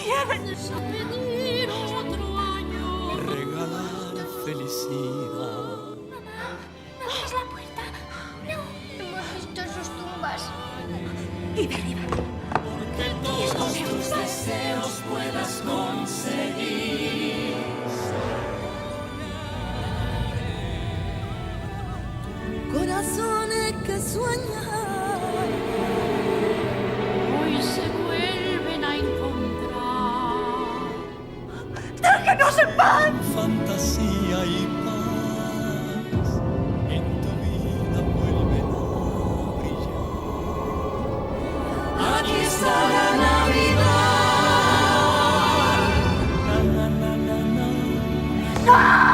quieres? Pedir otro año. Regalar felicidad. Mamá, ¿no abres la puerta? No. Hemos visto sus tumbas. Vive arriba. Que todos tus deseos puedas conseguir. Corazones que sueñan. Hoy se vuelven a encontrar. ¡Déjenos en paz! Fantasía y paz en tu vida vuelven a brillar. Aquí está la Navidad. Na, na, na, na, na. ¡No!